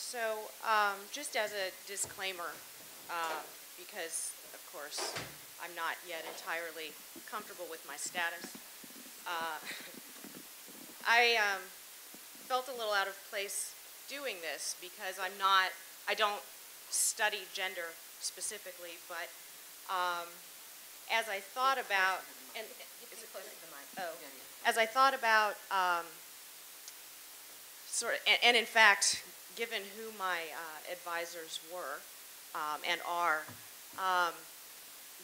So, just as a disclaimer, because of course I'm not yet entirely comfortable with my status, I felt a little out of place doing this because I don't study gender specifically, but as I thought about, and is it close to the mic? Oh, as I thought about and in fact, given who my advisors were and are,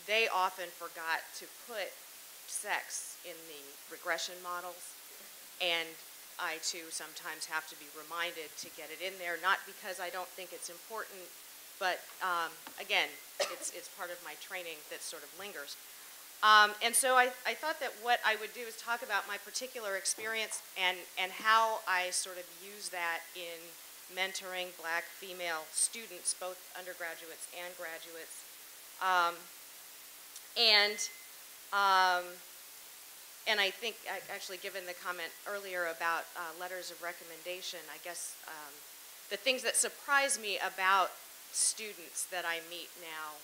they often forgot to put sex in the regression models, and I too sometimes have to be reminded to get it in there, not because I don't think it's important, but again, it's part of my training that sort of lingers. And so I thought that what I would do is talk about my particular experience and how I sort of use that in mentoring black female students, both undergraduates and graduates. And I think, actually, given the comment earlier about letters of recommendation, I guess the things that surprise me about students that I meet now,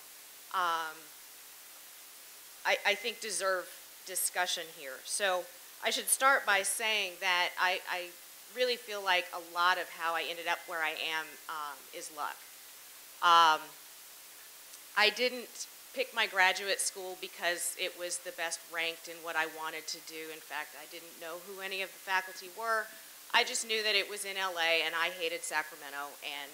I think deserve discussion here. So I should start by saying that I really feel like a lot of how I ended up where I am is luck. I didn't pick my graduate school because it was the best ranked in what I wanted to do. In fact, I didn't know who any of the faculty were. I just knew that it was in LA and I hated Sacramento, and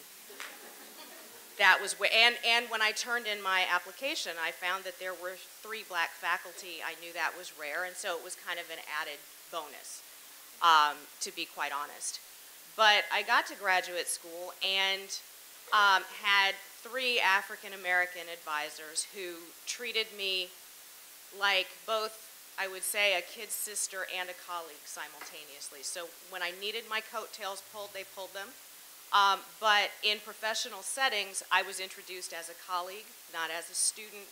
that was and when I turned in my application, I found that there were 3 black faculty. I knew that was rare, and so it was kind of an added bonus, to be quite honest. But I got to graduate school and had 3 African American advisors who treated me like both, I would say, a kid's sister and a colleague simultaneously. So when I needed my coattails pulled, they pulled them. But in professional settings, I was introduced as a colleague, not as a student,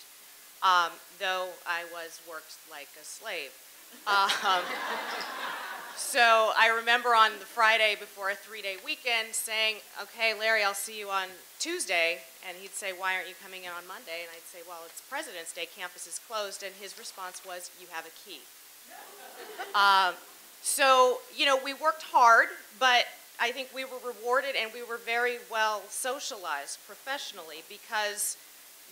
though I was worked like a slave. So I remember on the Friday before a 3-day weekend saying, okay, Larry, I'll see you on Tuesday. And he'd say, why aren't you coming in on Monday? And I'd say, well, it's President's Day, campus is closed. And his response was, you have a key. So, you know, we worked hard, but I think we were rewarded and we were very well socialized professionally because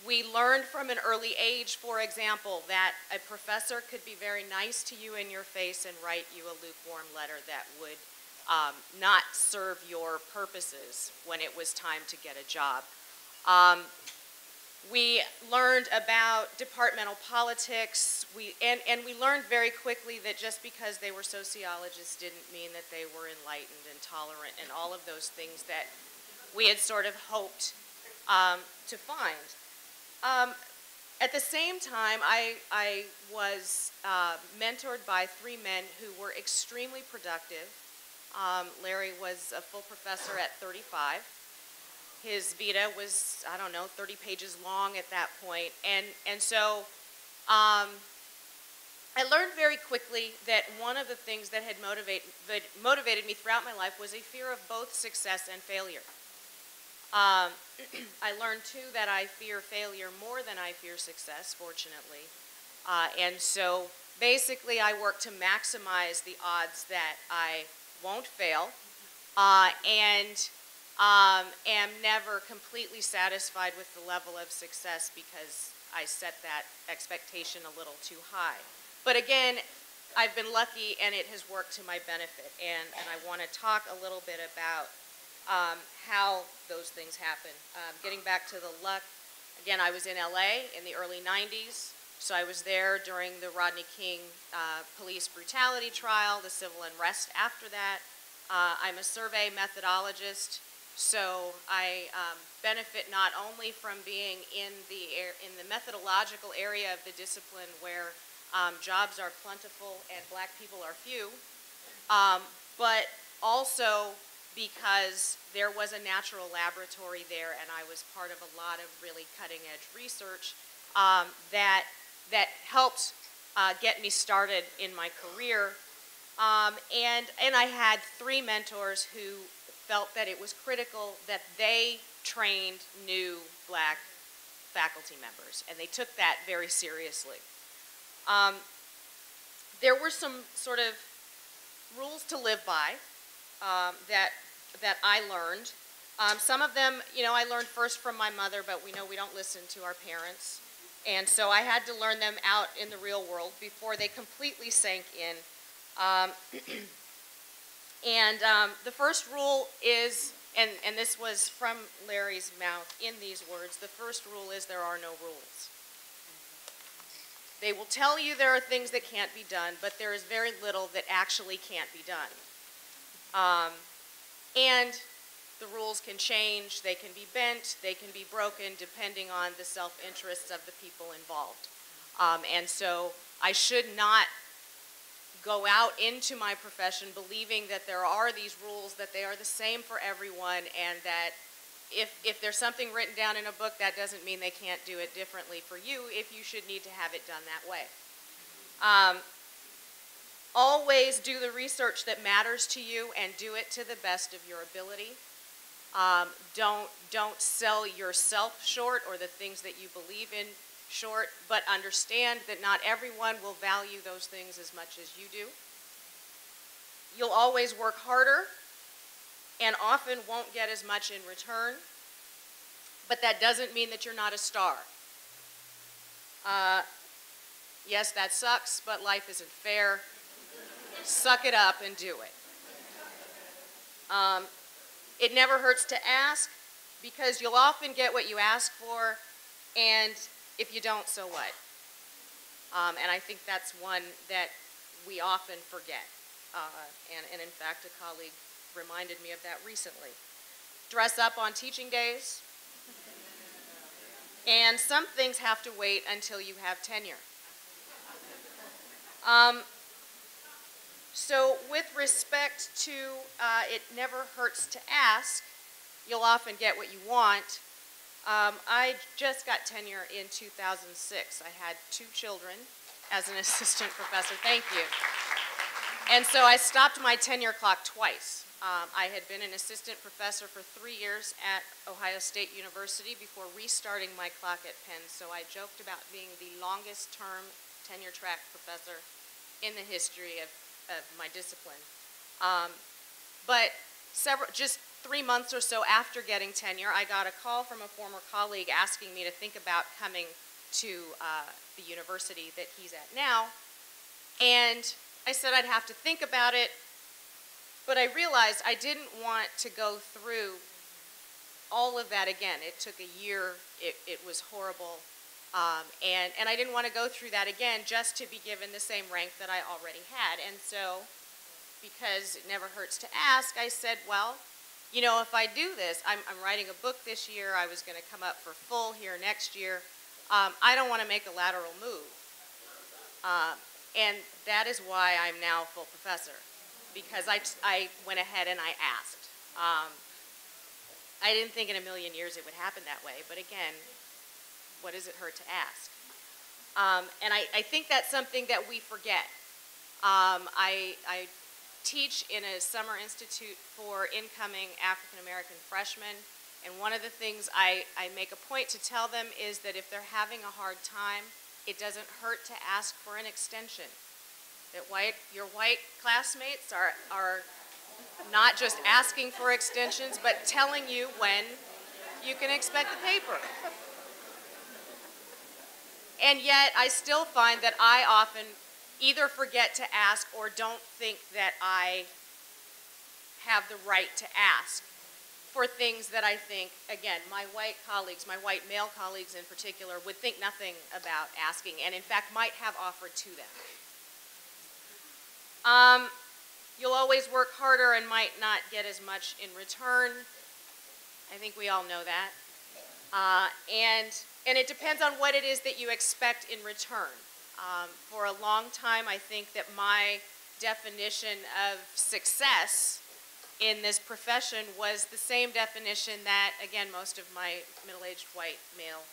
we learned from an early age, for example, that a professor could be very nice to you in your face and write you a lukewarm letter that would not serve your purposes when it was time to get a job. We learned about departmental politics, and we learned very quickly that just because they were sociologists didn't mean that they were enlightened and tolerant and all of those things that we had sort of hoped to find. At the same time, I was mentored by 3 men who were extremely productive. Larry was a full professor at 35. His vita was, I don't know, 30 pages long at that point. And so I learned very quickly that one of the things that had motivated me throughout my life was a fear of both success and failure. I learned, too, that I fear failure more than I fear success, fortunately. And so basically I work to maximize the odds that I won't fail and am never completely satisfied with the level of success because I set that expectation a little too high. But again, I've been lucky and it has worked to my benefit. And I want to talk a little bit about how those things happen. Getting back to the luck, again, I was in LA in the early 90s. So I was there during the Rodney King police brutality trial, the civil unrest after that. I'm a survey methodologist, so I benefit not only from being in the methodological area of the discipline where jobs are plentiful and black people are few, but also because there was a natural laboratory there and I was part of a lot of really cutting-edge research that helped get me started in my career. And I had 3 mentors who felt that it was critical that they trained new black faculty members, and they took that very seriously. There were some sort of rules to live by that I learned. Some of them, I learned first from my mother, but we know we don't listen to our parents. And so I had to learn them out in the real world before they completely sank in. The first rule is, and this was from Larry's mouth in these words, the first rule is there are no rules. They will tell you there are things that can't be done, but there is very little that actually can't be done. And the rules can change, they can be bent, they can be broken, depending on the self-interests of the people involved. And so I should not go out into my profession believing that there are these rules, that they are the same for everyone, and that if there's something written down in a book, that doesn't mean they can't do it differently for you if you should need to have it done that way. Always do the research that matters to you and do it to the best of your ability. Don't sell yourself short or the things that you believe in short, but understand that not everyone will value those things as much as you do. You'll always work harder and often won't get as much in return, but that doesn't mean that you're not a star. Yes, that sucks, but life isn't fair. Suck it up and do it. It never hurts to ask, because you'll often get what you ask for, and if you don't, so what? And I think that's one that we often forget. And in fact, a colleague reminded me of that recently. Dress up on teaching days, and some things have to wait until you have tenure. So with respect to it never hurts to ask, you'll often get what you want. I just got tenure in 2006. I had 2 children as an assistant professor. Thank you. And so I stopped my tenure clock twice. I had been an assistant professor for 3 years at Ohio State University before restarting my clock at Penn. So I joked about being the longest term tenure track professor in the history of my discipline. But just 3 months or so after getting tenure, I got a call from a former colleague asking me to think about coming to the university that he's at now. And I said I'd have to think about it, but I realized I didn't want to go through all of that again. It took a year, it was horrible, and I didn't want to go through that again just to be given the same rank that I already had. And so, because it never hurts to ask, I said, well, if I do this, I'm writing a book this year, I was going to come up for full here next year, I don't want to make a lateral move. And that is why I'm now full professor, because I went ahead and I asked. I didn't think in a million years it would happen that way, but again, what does it hurt to ask? And I think that's something that we forget. I teach in a summer institute for incoming African American freshmen, and one of the things I make a point to tell them is that if they're having a hard time, it doesn't hurt to ask for an extension. That your white classmates are not just asking for extensions, but telling you when you can expect the paper. And yet, I still find that I often either forget to ask or don't think that I have the right to ask for things that I think, again, my white colleagues, my white male colleagues in particular, would think nothing about asking, and in fact might have offered to them. You'll always work harder and might not get as much in return. I think we all know that. And it depends on what it is that you expect in return. For a long time, I think that my definition of success in this profession was the same definition that, again, most of my middle-aged white male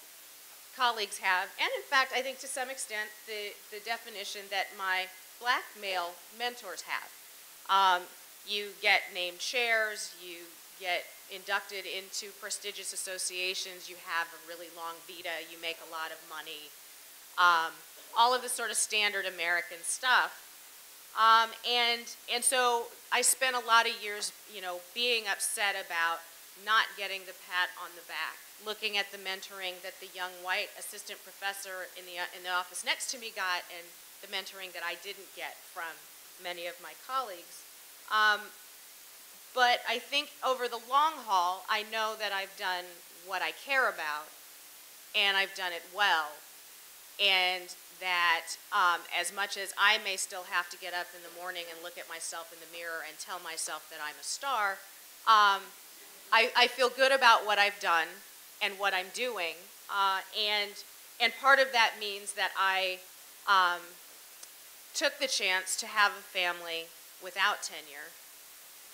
colleagues have. And in fact, I think to some extent, the definition that my black male mentors have. You get named chairs, you get inducted into prestigious associations, you have a really long vita, you make a lot of money, all of the sort of standard American stuff. And so I spent a lot of years, being upset about not getting the pat on the back, looking at the mentoring that the young white assistant professor in the office next to me got, and the mentoring that I didn't get from many of my colleagues. But I think over the long haul, I know that I've done what I care about, and I've done it well, and that as much as I may still have to get up in the morning and look at myself in the mirror and tell myself that I'm a star, I feel good about what I've done and what I'm doing, and part of that means that I took the chance to have a family without tenure,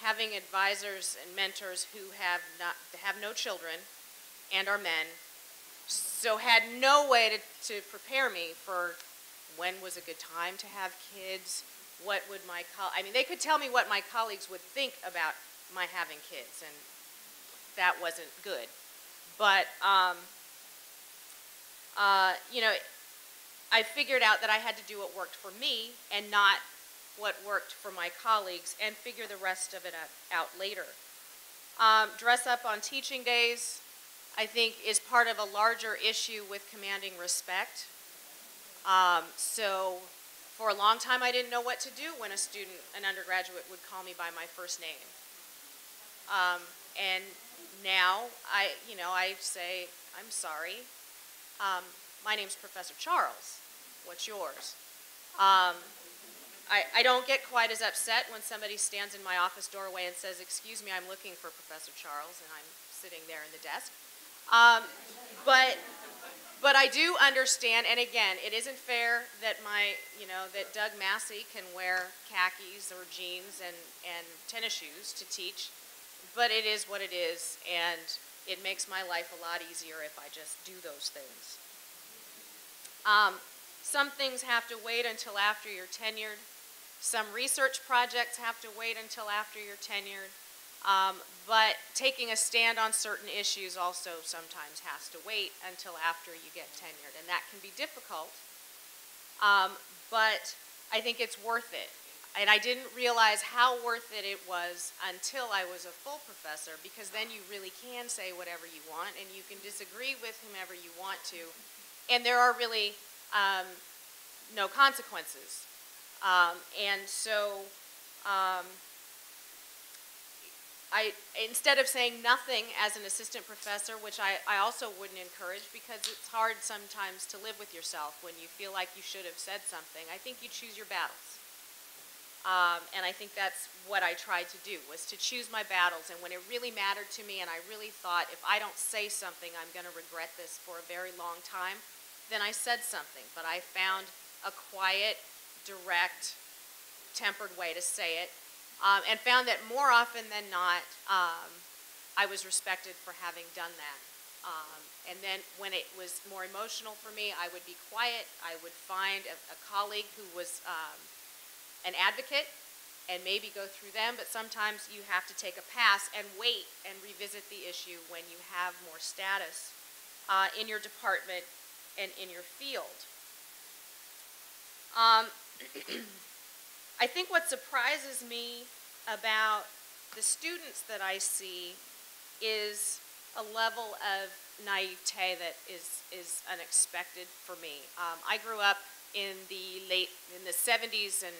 having advisors and mentors who have no children and are men, so had no way to prepare me for when was a good time to have kids, what would they could tell me what my colleagues would think about my having kids, and that wasn't good. But, I figured out that I had to do what worked for me and not what worked for my colleagues, and figure the rest of it out later. Dress up on teaching days, I think, is part of a larger issue with commanding respect. So for a long time, I didn't know what to do when an undergraduate would call me by my first name. And now I say, I'm sorry, my name's Professor Charles, what's yours? I don't get quite as upset when somebody stands in my office doorway and says, excuse me, I'm looking for Professor Charles, and I'm sitting there in the desk. But I do understand, and again, it isn't fair that that Doug Massey can wear khakis or jeans and tennis shoes to teach, but it is what it is, and it makes my life a lot easier if I just do those things. Some things have to wait until after you're tenured. Some research projects have to wait until after you're tenured. But taking a stand on certain issues also sometimes has to wait until after you get tenured, and that can be difficult. But I think it's worth it. And I didn't realize how worth it was until I was a full professor, because then you really can say whatever you want, and you can disagree with whomever you want to, and there are really no consequences. And so instead of saying nothing as an assistant professor, which I also wouldn't encourage, because it's hard sometimes to live with yourself when you feel like you should have said something, I think you choose your battles. And I think that's what I tried to do, was to choose my battles. And when it really mattered to me, and I really thought, if I don't say something, I'm going to regret this for a very long time, then I said something. But I found a quiet, direct, tempered way to say it, and found that more often than not, I was respected for having done that. And then when it was more emotional for me, I would be quiet. I would find a colleague who was an advocate and maybe go through them, but sometimes you have to take a pass and wait and revisit the issue when you have more status in your department and in your field. I think what surprises me about the students that I see is a level of naivete that is unexpected for me. I grew up in the 70s and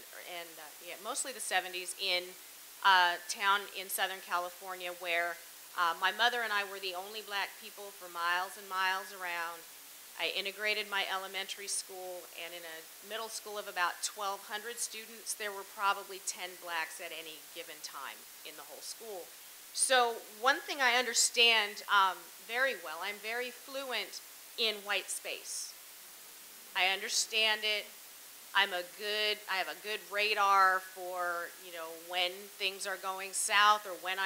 mostly the 70s in a town in Southern California where my mother and I were the only black people for miles and miles around. I integrated my elementary school, and in a middle school of about 1,200 students, there were probably 10 blacks at any given time in the whole school. So one thing I understand very well, I'm very fluent in white space. I understand it. I have a good radar for, when things are going south, or when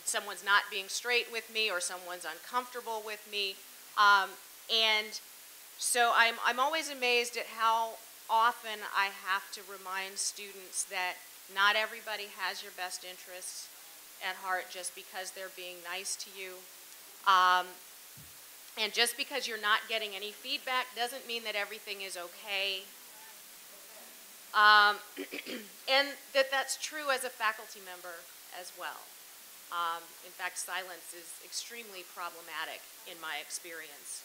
someone's not being straight with me, or someone's uncomfortable with me. And so I'm always amazed at how often I have to remind students that not everybody has your best interests, at heart just because they're being nice to you. And just because you're not getting any feedback doesn't mean that everything is okay. And that's true as a faculty member as well. In fact, silence is extremely problematic in my experience.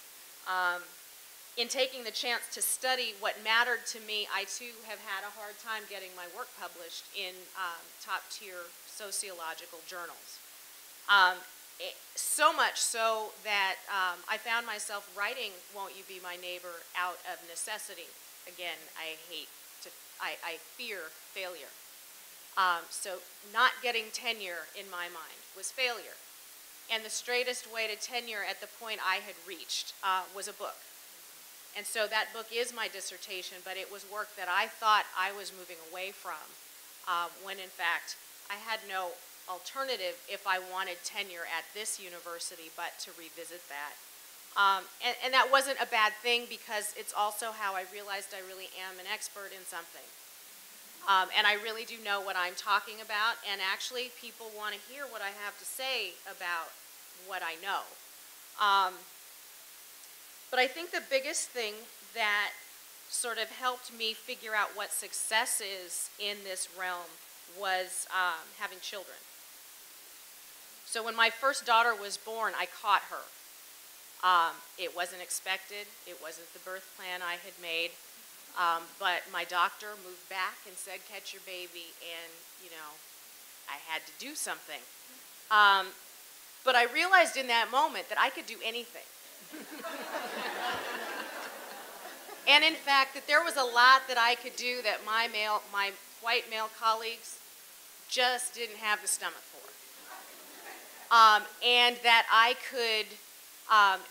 In taking the chance to study what mattered to me, I too have had a hard time getting my work published in top-tier sociological journals. So much so that I found myself writing "Won't You Be My Neighbor" out of necessity. Again, I fear failure. So not getting tenure in my mind was failure. And the straightest way to tenure at the point I had reached was a book. And so that book is my dissertation, but it was work that I thought I was moving away from, when in fact I had no alternative if I wanted tenure at this university but to revisit that. And that wasn't a bad thing, because it's also how I realized I really am an expert in something. And I really do know what I'm talking about, and actually people want to hear what I have to say about what I know. But I think the biggest thing that sort of helped me figure out what success is in this realm was having children. So when my first daughter was born, I caught her. It wasn't expected. It wasn't the birth plan I had made. But my doctor moved back and said, "Catch your baby," and, you know, I had to do something. But I realized in that moment that I could do anything. And in fact, that there was a lot that I could do that my white male colleagues just didn't have the stomach for. And that I could,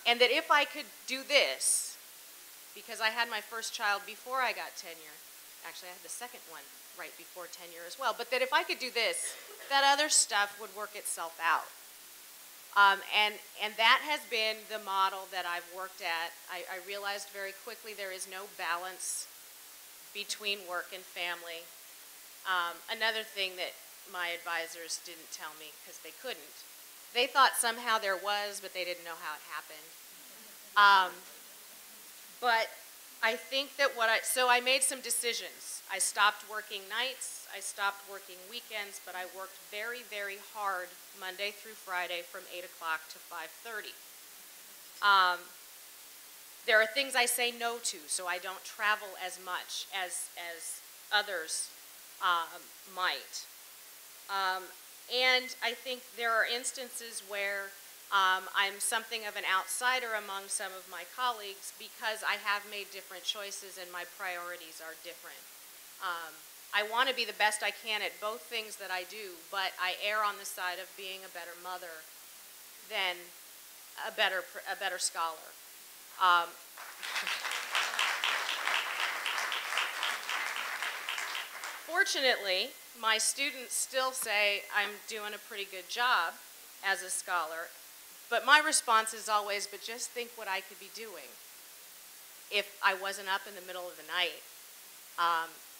and that if I could do this, because I had my first child before I got tenure. Actually, I had the second one right before tenure as well. But that if I could do this, that other stuff would work itself out. And that has been the model that I've worked at. I realized very quickly there is no balance between work and family. Another thing that my advisors didn't tell me, because they couldn't. They thought somehow there was, but they didn't know how it happened. But I think that so I made some decisions. I stopped working nights, I stopped working weekends, but I worked very, very hard Monday through Friday from 8 o'clock to 5:30. There are things I say no to, so I don't travel as much as others might. And I think there are instances where I'm something of an outsider among some of my colleagues because I have made different choices and my priorities are different. I want to be the best I can at both things that I do, but I err on the side of being a better mother than a better scholar. Fortunately, my students still say I'm doing a pretty good job as a scholar, but my response is always, but just think what I could be doing if I wasn't up in the middle of the night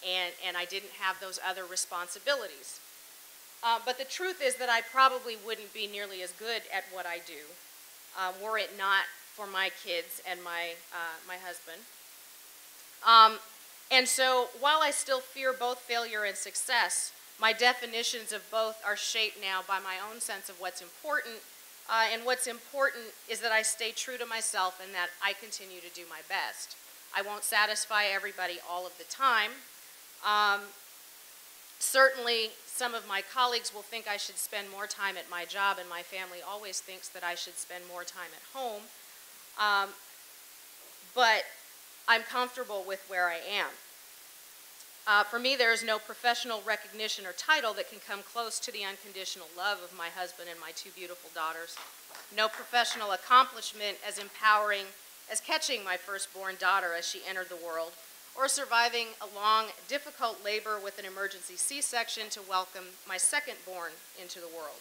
and I didn't have those other responsibilities. But the truth is that I probably wouldn't be nearly as good at what I do were it not for my kids and my husband. And so while I still fear both failure and success, my definitions of both are shaped now by my own sense of what's important. And what's important is that I stay true to myself and that I continue to do my best. I won't satisfy everybody all of the time. Certainly, some of my colleagues will think I should spend more time at my job, and my family always thinks that I should spend more time at home. But I'm comfortable with where I am. For me, there is no professional recognition or title that can come close to the unconditional love of my husband and my two beautiful daughters. No professional accomplishment as empowering as catching my firstborn daughter as she entered the world, or surviving a long, difficult labor with an emergency C-section to welcome my secondborn into the world.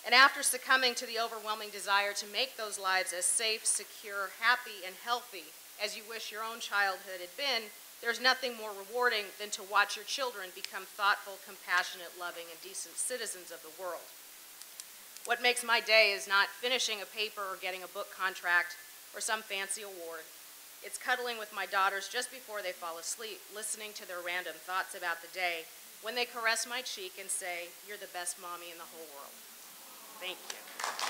And after succumbing to the overwhelming desire to make those lives as safe, secure, happy, and healthy as you wish your own childhood had been, there's nothing more rewarding than to watch your children become thoughtful, compassionate, loving, and decent citizens of the world. What makes my day is not finishing a paper or getting a book contract or some fancy award. It's cuddling with my daughters just before they fall asleep, listening to their random thoughts about the day, when they caress my cheek and say, "You're the best mommy in the whole world." Thank you.